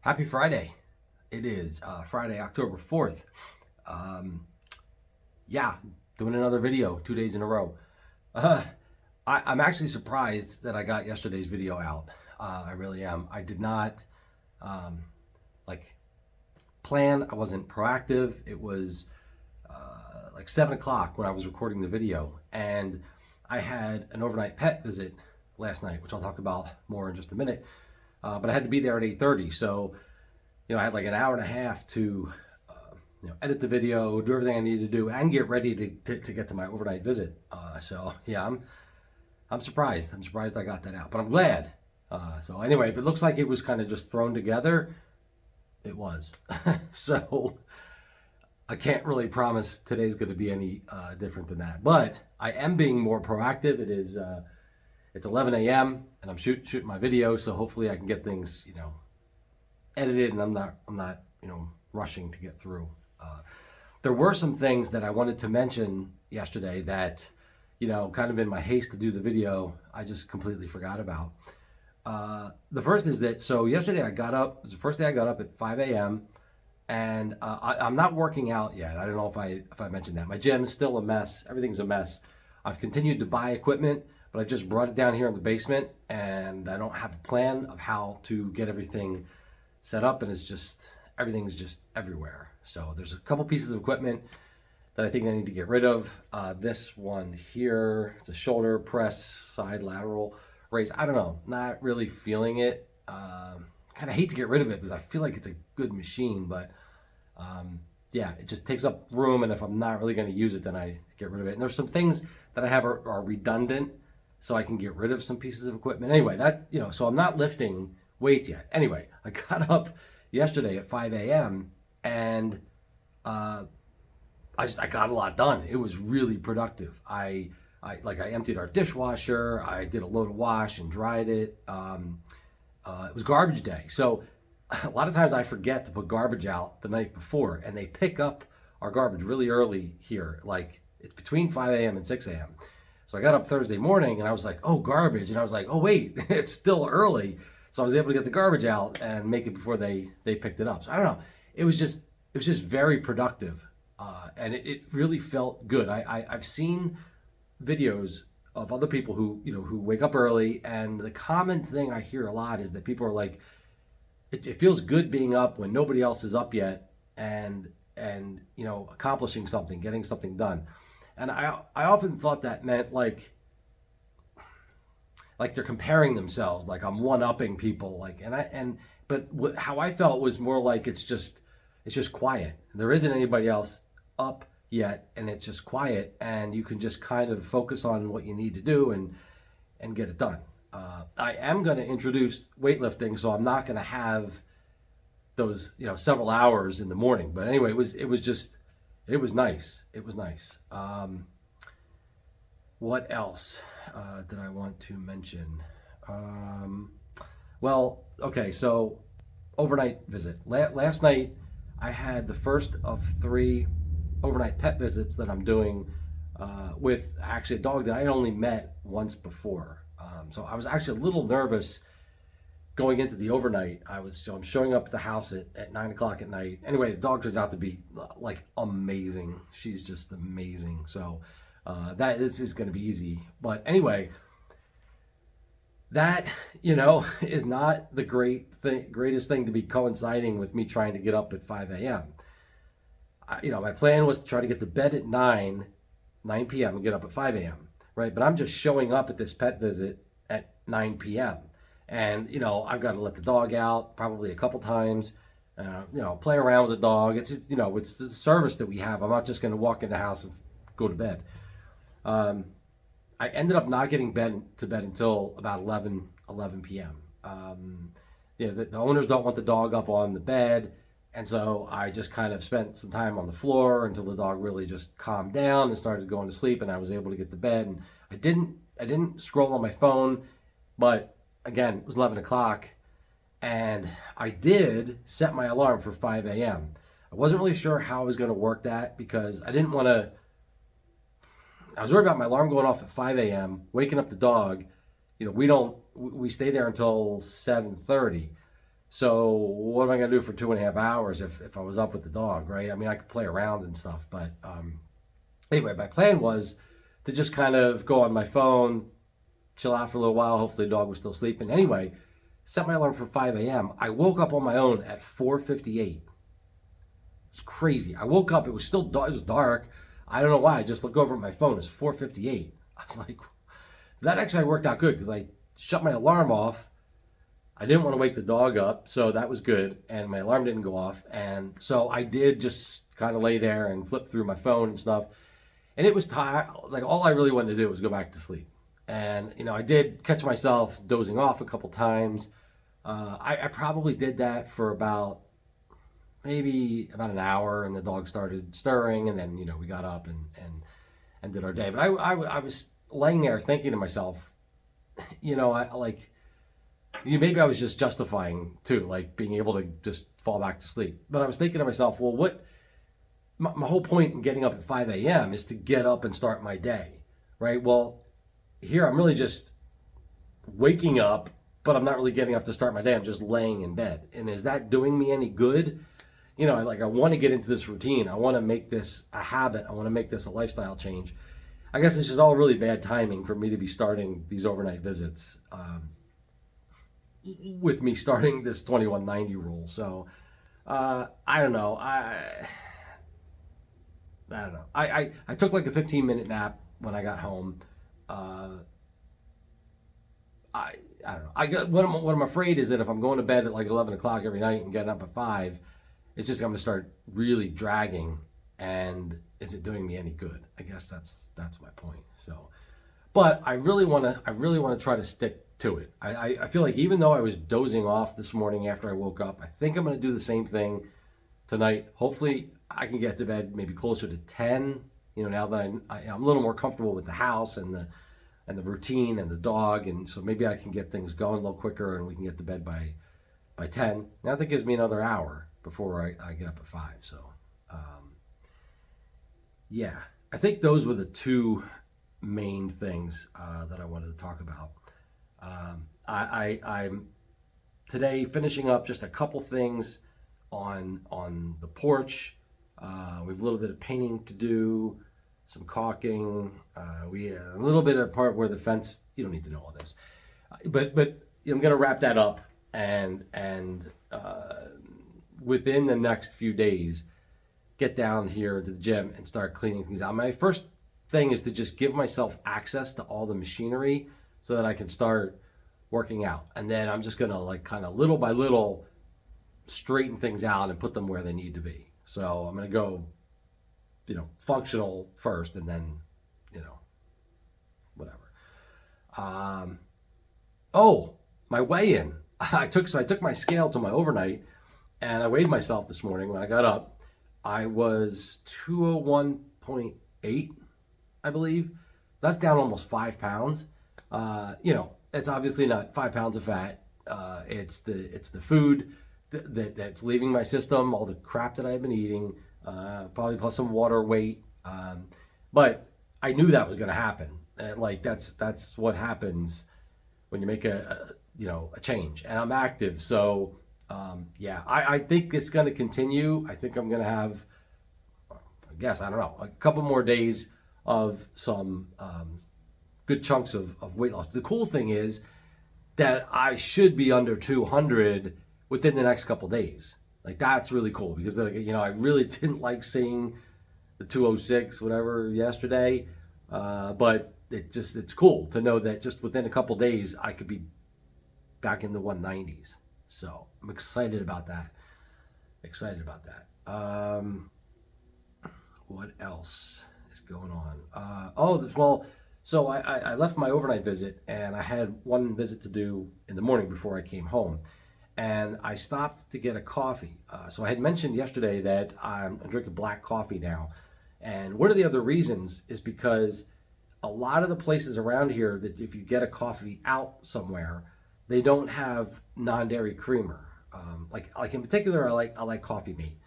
Happy Friday. It is Friday, October 4th. Um, yeah, doing another video 2 days in a row. Uh, I'm actually surprised that I got yesterday's video out. I really am. I did not um, like plan. I wasn't proactive. It was like 7 o'clock when I was recording the video. And I had an overnight pet visit last night, which I'll talk about more in just a minute. But I had to be there at 8:30. So I had like an hour and a half to edit the video, do everything I needed to do, and get ready to get to my overnight visit. So yeah, I'm surprised. I'm surprised I got that out, but I'm glad. So anyway, if it looks like it was kind of just thrown together, it was. So I can't really promise today's going to be any different than that, but I am being more proactive. It's 11 a.m. and I'm shooting my video, so hopefully I can get things edited, and I'm not rushing to get through. There were some things that I wanted to mention yesterday that kind of in my haste to do the video, I just completely forgot about. The first is that yesterday I got up. It was the first day I got up at 5 a.m. and I'm not working out yet. I don't know if I mentioned that. My gym is still a mess. Everything's a mess. I've continued to buy equipment, but I've just brought it down here in the basement, and I don't have a plan of how to get everything set up, and everything's just everywhere. So there's a couple pieces of equipment that I think I need to get rid of. This one here, it's a shoulder press side lateral raise. I don't know, not really feeling it. Kind of hate to get rid of it because I feel like it's a good machine, but yeah, it just takes up room, and if I'm not really going to use it, then I get rid of it. And there's some things that I have are redundant, so I can get rid of some pieces of equipment. Anyway, so I'm not lifting weights yet. Anyway, I got up yesterday at 5 a.m. and I got a lot done. It was really productive. I emptied our dishwasher. I did a load of wash and dried it. It was garbage day, so a lot of times I forget to put garbage out the night before, and they pick up our garbage really early here. Like it's between 5 a.m. and 6 a.m. So I got up Thursday morning and I was like, oh, garbage. And I was like, oh, wait, it's still early. So I was able to get the garbage out and make it before they picked it up. So I don't know. It was just very productive. And it really felt good. I've seen videos of other people who wake up early, and the common thing I hear a lot is that people are like, it feels good being up when nobody else is up yet, and accomplishing something, getting something done. And I often thought that meant like they're comparing themselves, like I'm one upping people, but how I felt was more like it's just quiet. There isn't anybody else up yet, and it's just quiet, and you can just kind of focus on what you need to do and get it done. I am going to introduce weightlifting, so I'm not going to have those several hours in the morning. But anyway, it was nice. It was nice. What else did I want to mention? Well, okay, so overnight visit. Last night, I had the first of 3 overnight pet visits that I'm doing with actually a dog that I only met once before. So I was actually a little nervous going into the overnight. I'm showing up at the house at 9 o'clock at night. Anyway, the dog turns out to be like amazing. She's just amazing. So this is going to be easy. But anyway, that is not the greatest thing to be coinciding with me trying to get up at 5 a.m. My plan was to try to get to bed at 9 p.m. and get up at 5 a.m. Right, but I'm just showing up at this pet visit at 9 p.m. And I've got to let the dog out probably a couple times. Play around with the dog. It's the service that we have. I'm not just going to walk in the house and go to bed. I ended up not getting to bed until about 11 p.m. The owners don't want the dog up on the bed, and so I just kind of spent some time on the floor until the dog really just calmed down and started going to sleep, and I was able to get to bed. And I didn't scroll on my phone, but again, it was 11 o'clock, and I did set my alarm for 5 a.m. I wasn't really sure how I was going to work that because I didn't want to. I was worried about my alarm going off at 5 a.m., waking up the dog. We stay there until 7:30. So what am I gonna do for 2.5 hours if I was up with the dog, right? I mean, I could play around and stuff, but anyway, my plan was to just kind of go on my phone, chill out for a little while. Hopefully, the dog was still sleeping. Anyway, set my alarm for 5 a.m. I woke up on my own at 4:58. It's crazy. I woke up. It was still dark. It was dark. I don't know why. I just looked over at my phone. It's 4:58. I was like, that actually worked out good because I shut my alarm off. I didn't want to wake the dog up, so that was good. And my alarm didn't go off. And so I did just kind of lay there and flip through my phone and stuff. And it was tired. Like all I really wanted to do was go back to sleep. And I did catch myself dozing off a couple times. I probably did that for maybe about an hour, and the dog started stirring, and then we got up and did our day. But I was laying there thinking to myself, I like maybe I was just justifying too, like being able to just fall back to sleep. But I was thinking to myself, well, what my whole point in getting up at 5 a.m. is to get up and start my day, right? Well, here I'm really just waking up, but I'm not really getting up to start my day. I'm just laying in bed. And is that doing me any good? I want to get into this routine. I want to make this a habit. I want to make this a lifestyle change. I guess it's just all really bad timing for me to be starting these overnight visits with me starting this 2190 rule. So I don't know. I don't know. I took like a 15-minute nap when I got home. Uh, I don't know. What I'm afraid is that if I'm going to bed at like 11 o'clock every night and getting up at 5, it's just going to start really dragging. And is it doing me any good? I guess that's my point. So, but I really want to try to stick to it. I feel like even though I was dozing off this morning after I woke up, I think I'm going to do the same thing tonight. Hopefully, I can get to bed maybe closer to 10. Now that I'm a little more comfortable with the house and the routine and the dog, and so maybe I can get things going a little quicker, and we can get to bed by 10. Now that gives me another hour before I get up at 5. So, yeah, I think those were the two main things that I wanted to talk about. I'm today finishing up just a couple things on the porch. We have a little bit of painting to do, some caulking. We have a little bit of part where the fence. You don't need to know all this, but I'm going to wrap that up and within the next few days, get down here to the gym and start cleaning things out. My first thing is to just give myself access to all the machinery so that I can start working out, and then I'm just going to like kind of little by little straighten things out and put them where they need to be. So I'm going to go, functional first, and then, whatever. Oh, my weigh-in. I took my scale to my overnight, and I weighed myself this morning when I got up. I was 201.8, I believe. That's down almost 5 pounds. It's obviously not 5 pounds of fat. It's the food that's leaving my system, all the crap that I've been eating, probably plus some water weight. But I knew that was going to happen. That's what happens when you make a change. And I'm active, so I think it's going to continue. I think I'm going to have, I don't know, a couple more days of some good chunks of weight loss. The cool thing is that I should be under 200 within the next couple days. Like, that's really cool because I really didn't like seeing the 206 whatever yesterday, but it's cool to know that just within a couple days I could be back in the 190s. So I'm excited about that. What else is going on? So I left my overnight visit, and I had one visit to do in the morning before I came home. And I stopped to get a coffee. So I had mentioned yesterday that I'm drinking black coffee now. And one of the other reasons is because a lot of the places around here that if you get a coffee out somewhere, they don't have non-dairy creamer. Like in particular, I like Coffee Mate.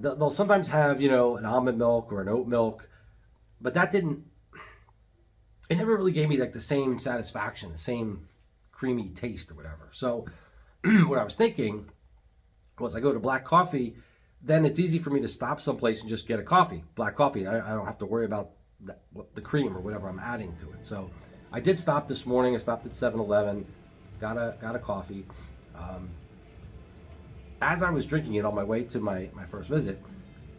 They'll sometimes have an almond milk or an oat milk, but it never really gave me like the same satisfaction, the same creamy taste or whatever. So what I was thinking was I go to black coffee, then it's easy for me to stop someplace and just get a coffee, black coffee. I don't have to worry about the cream or whatever I'm adding to it. So I did stop this morning. I stopped at 7-Eleven, got a coffee. Um, as I was drinking it on my way to my first visit,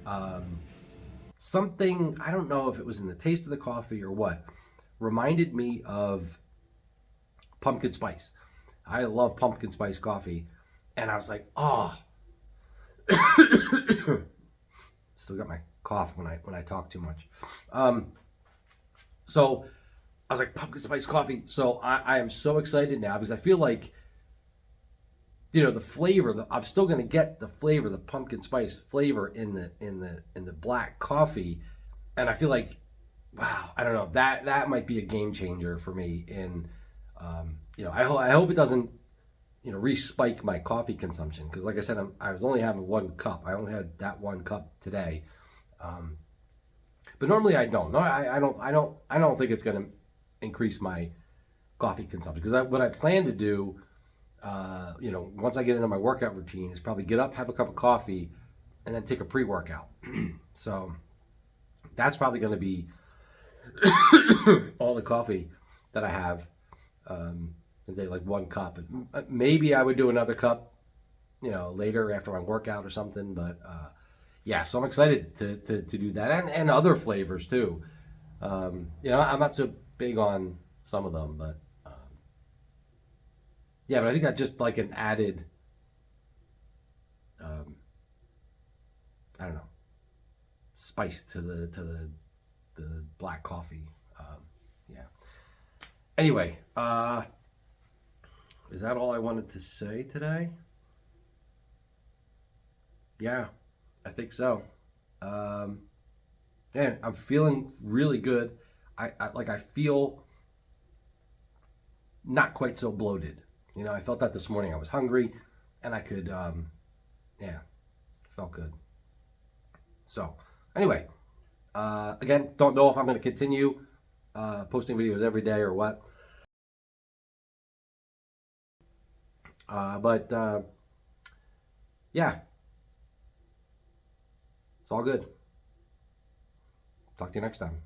um, something, I don't know if it was in the taste of the coffee or what, reminded me of pumpkin spice. I love pumpkin spice coffee. And I was like, oh, still got my cough when I talk too much. So I was like, pumpkin spice coffee. So I am so excited now because I feel like, the flavor. I'm still going to get the flavor, the pumpkin spice flavor in the black coffee, and I feel like, wow, I don't know, that might be a game changer for me. In I hope it doesn't respike my coffee consumption because, like I said, I was only having 1 cup. I only had that 1 cup today. But normally I don't. No, I don't think it's going to increase my coffee consumption because what I plan to do, once I get into my workout routine, is probably get up, have a cup of coffee, and then take a pre-workout. So that's probably going to be all the coffee that I have. Like 1 cup. Maybe I would do another cup, later after my workout or something. But yeah, so I'm excited to do that, and other flavors too. I'm not so big on some of them, but yeah, but I think that's just like an added, um, I don't know, spice to the black coffee. Yeah. Anyway, is that all I wanted to say today? Yeah, I think so. Um, yeah, I'm feeling really good. I feel not quite so bloated. I felt that this morning. I was hungry, and I could, yeah, felt good. So, anyway, again, don't know if I'm going to continue posting videos every day or what. But yeah, it's all good. Talk to you next time.